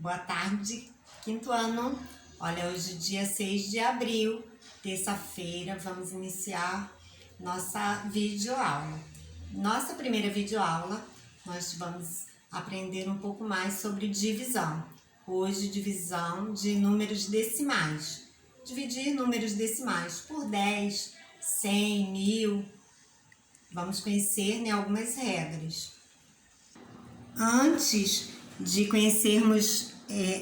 Boa tarde, quinto ano. Olha, hoje é dia 6 de abril, terça-feira, vamos iniciar nossa videoaula. Nossa primeira videoaula, nós vamos aprender um pouco mais sobre divisão. Hoje, divisão de números decimais. Dividir números decimais por 10, 100, 1000. Vamos conhecer, né, algumas regras. Antes de conhecermos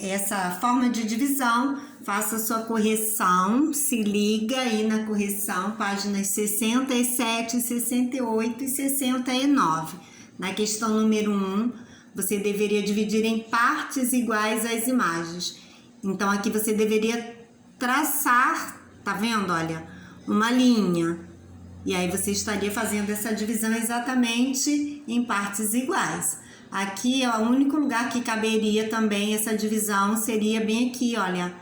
essa forma de divisão, faça sua correção, se liga aí na correção, páginas 67, 68 e 69. Na questão número 1, você deveria dividir em partes iguais as imagens. Então aqui você deveria traçar, tá vendo, olha, uma linha. E aí você estaria fazendo essa divisão exatamente em partes iguais. Aqui, ó, o único lugar que caberia também essa divisão seria bem aqui, olha,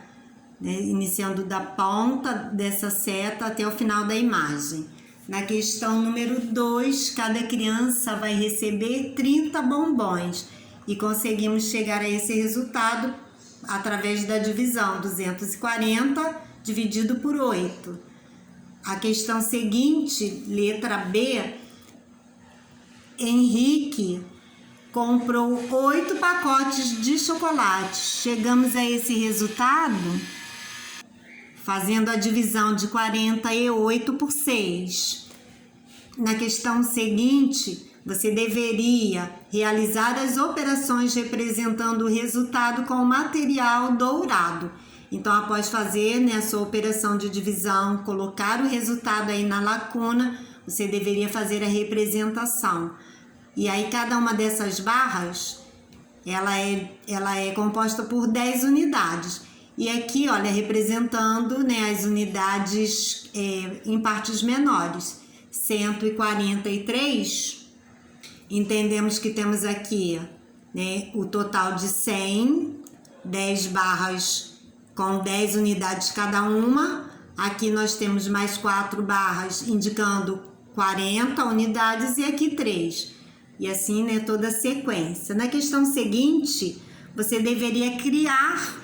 né, iniciando da ponta dessa seta até o final da imagem. Na questão número 2, cada criança vai receber 30 bombons e conseguimos chegar a esse resultado através da divisão, 240 dividido por 8. A questão seguinte, letra B, Henrique comprou 8 pacotes de chocolate. Chegamos a esse resultado fazendo a divisão de 48 por 6. Na questão seguinte, você deveria realizar as operações representando o resultado com material dourado. Então, após fazer, né, a sua operação de divisão, colocar o resultado aí na lacuna, você deveria fazer a representação. E aí, cada uma dessas barras, ela é composta por 10 unidades. E aqui, olha, representando, né, as unidades em partes menores. 143, entendemos que temos aqui, né, o total de 100, 10 barras com 10 unidades cada uma. Aqui nós temos mais 4 barras indicando 40 unidades e aqui 3. E assim, né, toda a sequência. Na questão seguinte, você deveria criar,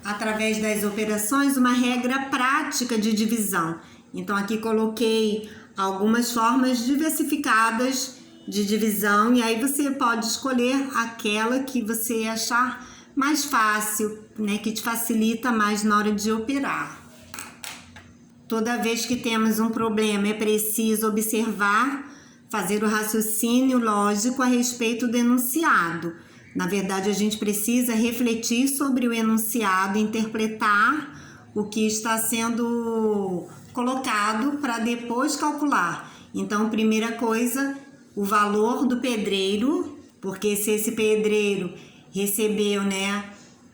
através das operações, uma regra prática de divisão. Então, aqui coloquei algumas formas diversificadas de divisão e aí você pode escolher aquela que você achar mais fácil, né, que te facilita mais na hora de operar. Toda vez que temos um problema, é preciso observar, fazer o raciocínio lógico a respeito do enunciado. Na verdade, a gente precisa refletir sobre o enunciado, interpretar o que está sendo colocado para depois calcular. Então, primeira coisa, o valor do pedreiro, porque se esse pedreiro recebeu, né,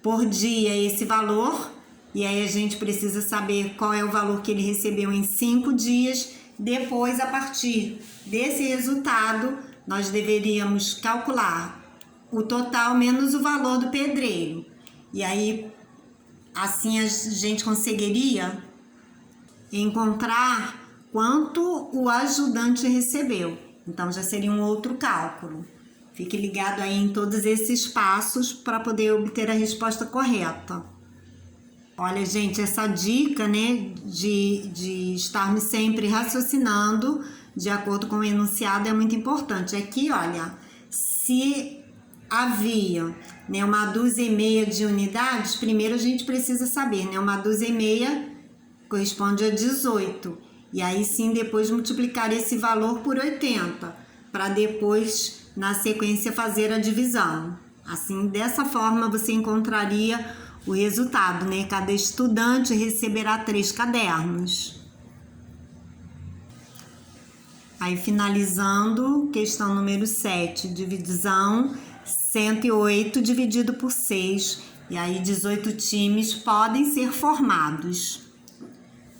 por dia esse valor, e aí a gente precisa saber qual é o valor que ele recebeu em 5 dias. Depois, a partir desse resultado, nós deveríamos calcular o total menos o valor do pedreiro. E aí, assim a gente conseguiria encontrar quanto o ajudante recebeu. Então, já seria um outro cálculo. Fique ligado aí em todos esses passos para poder obter a resposta correta. Olha, gente, essa dica, né, de estarmos sempre raciocinando de acordo com o enunciado é muito importante. Aqui, olha, se havia, né, uma dúzia e meia de unidades, primeiro a gente precisa saber, né, uma dúzia e meia corresponde a 18. E aí sim, depois multiplicar esse valor por 80, para depois, na sequência, fazer a divisão. Assim, dessa forma, você encontraria o resultado, né? Cada estudante receberá 3 cadernos. Aí, finalizando, questão número 7, divisão 108 dividido por 6. E aí, 18 times podem ser formados.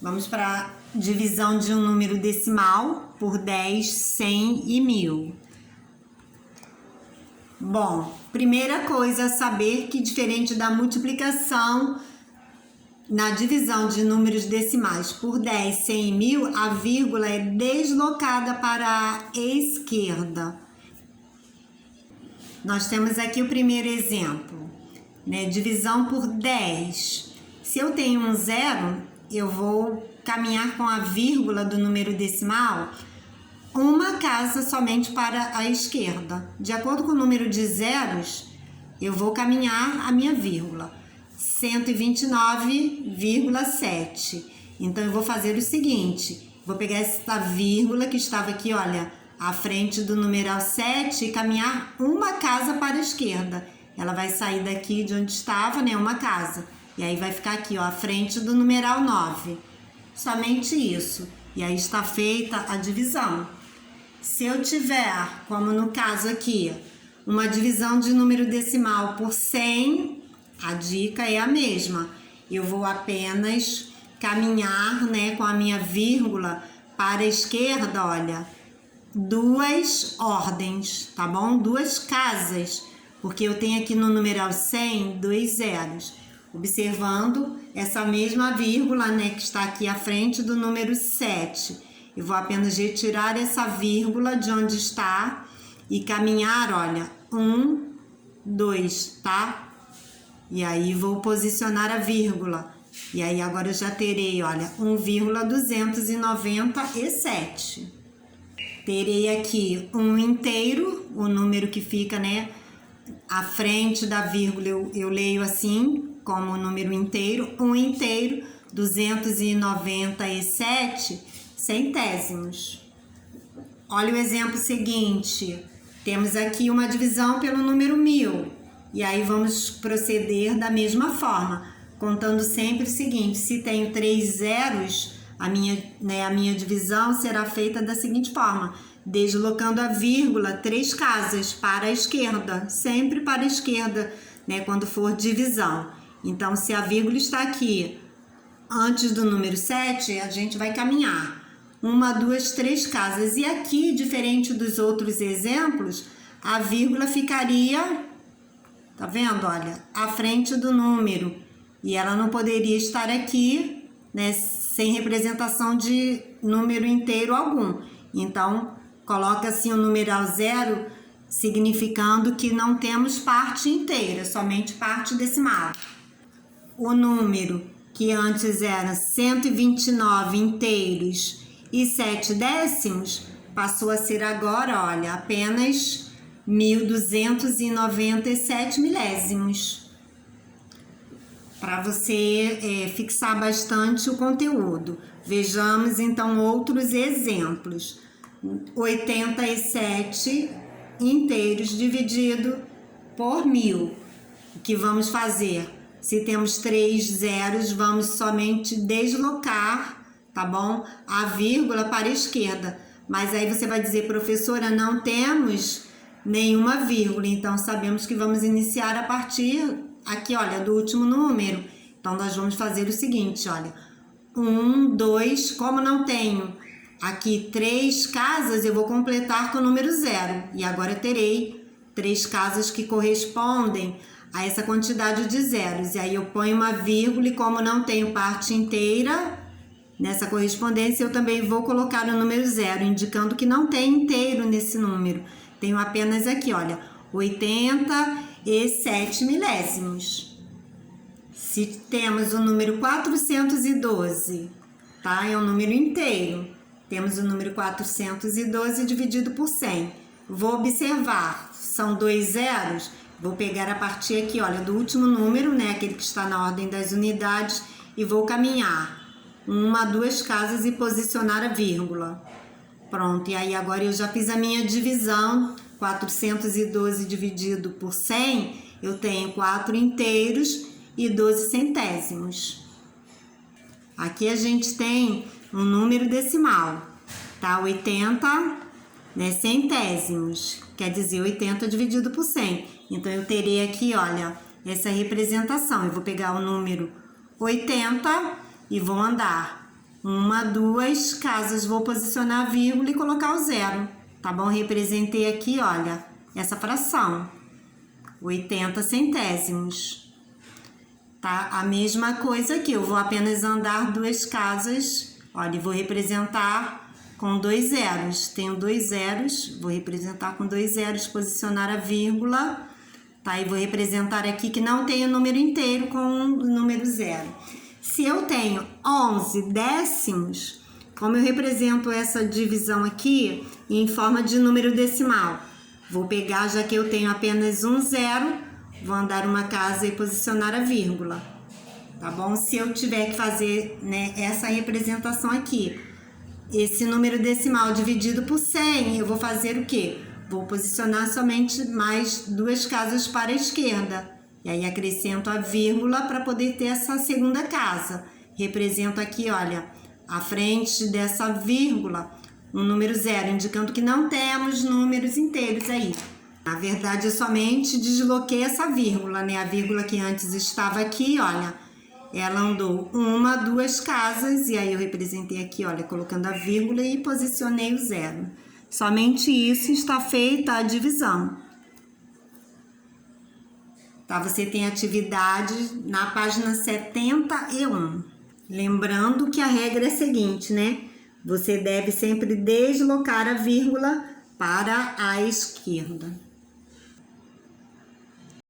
Vamos para a divisão de um número decimal por 10, 100 e 1000. Bom, primeira coisa a saber que, diferente da multiplicação, na divisão de números decimais por 10, 100 e 1000, a vírgula é deslocada para a esquerda. Nós temos aqui o primeiro exemplo. né? Divisão por 10. Se eu tenho um zero, eu vou caminhar com a vírgula do número decimal uma casa somente para a esquerda. De acordo com o número de zeros, eu vou caminhar a minha vírgula. 129,7. Então, eu vou fazer o seguinte, vou pegar essa vírgula que estava aqui, olha, à frente do numeral 7 e caminhar uma casa para a esquerda. Ela vai sair daqui de onde estava, né, uma casa. E aí vai ficar aqui, ó, à frente do numeral 9. Somente isso. E aí está feita a divisão. Se eu tiver, como no caso aqui, uma divisão de número decimal por 100, a dica é a mesma. Eu vou apenas caminhar, né, com a minha vírgula para a esquerda, olha, 2 ordens, tá bom? 2 casas, porque eu tenho aqui no numeral 100, 2 zeros. Observando essa mesma vírgula, né, que está aqui à frente do número 7. Eu vou apenas retirar essa vírgula de onde está e caminhar, olha, 1, 2, tá? E aí vou posicionar a vírgula. E aí agora eu já terei, olha, 1,297. Terei aqui um inteiro, o número que fica, né, à frente da vírgula, eu leio assim, como número inteiro, 1 inteiro, 297 centésimos. Olha o exemplo seguinte, temos aqui uma divisão pelo número 1000, e aí vamos proceder da mesma forma, contando sempre o seguinte, se tenho 3 zeros, a minha divisão será feita da seguinte forma, deslocando a vírgula 3 casas para a esquerda, sempre para a esquerda, né, quando for divisão. Então, se a vírgula está aqui antes do número 7, a gente vai caminhar 1, 2, 3 casas. E aqui, diferente dos outros exemplos, a vírgula ficaria, tá vendo? Olha, à frente do número. E ela não poderia estar aqui, né, sem representação de número inteiro algum. Então, coloca assim o numeral 0, significando que não temos parte inteira, somente parte decimal. O número que antes era 129 inteiros e 7 décimos, passou a ser agora, olha, apenas 1.297 milésimos. Para você fixar bastante o conteúdo. Vejamos então outros exemplos. 87 inteiros dividido por 1000. O que vamos fazer? Se temos 3 zeros, vamos somente deslocar, tá bom? A vírgula para a esquerda. Mas aí você vai dizer, professora, não temos nenhuma vírgula. Então, sabemos que vamos iniciar a partir aqui, olha, do último número. Então, nós vamos fazer o seguinte, olha. 1, 2, como não tenho aqui 3 casas, eu vou completar com o número 0. E agora terei 3 casas que correspondem a essa quantidade de zeros. E aí eu ponho uma vírgula e como não tenho parte inteira, nessa correspondência eu também vou colocar o número 0, indicando que não tem inteiro nesse número. Tenho apenas aqui, olha, 87 milésimos. Se temos o número 412, tá? É um número inteiro. Temos o número 412 dividido por 100. Vou observar, são 2 zeros. Vou pegar a partir aqui, olha, do último número, né, aquele que está na ordem das unidades, e vou caminhar 1, 2 casas e posicionar a vírgula. Pronto, e aí agora eu já fiz a minha divisão, 412 dividido por 100, eu tenho 4 inteiros e 12 centésimos. Aqui a gente tem um número decimal, tá? 80, né, centésimos, quer dizer 80 dividido por 100. Então, eu terei aqui, olha, essa representação. Eu vou pegar o número 80 e vou andar 1, 2 casas, vou posicionar a vírgula e colocar o 0, tá bom? Representei aqui, olha, essa fração, 80 centésimos. Tá? A mesma coisa aqui, eu vou apenas andar 2 casas, olha, e vou representar com 2 zeros. Tenho 2 zeros, vou representar com 2 zeros, posicionar a vírgula, tá? E vou representar aqui que não tem o número inteiro com o número 0. Se eu tenho 11 décimos, como eu represento essa divisão aqui em forma de número decimal? Vou pegar, já que eu tenho apenas um 0, vou andar uma casa e posicionar a vírgula, tá bom? Se eu tiver que fazer, né, essa representação aqui, esse número decimal dividido por 100, eu vou fazer o quê? Vou posicionar somente mais 2 casas para a esquerda. E aí acrescento a vírgula para poder ter essa segunda casa. Represento aqui, olha, à frente dessa vírgula, um número 0, indicando que não temos números inteiros aí. Na verdade, eu somente desloquei essa vírgula, né? A vírgula que antes estava aqui, olha, ela andou 1, 2 casas, e aí eu representei aqui, olha, colocando a vírgula e posicionei o 0. Somente isso está feita a divisão. Tá? Você tem atividade na página 71. Lembrando que a regra é a seguinte, né? Você deve sempre deslocar a vírgula para a esquerda.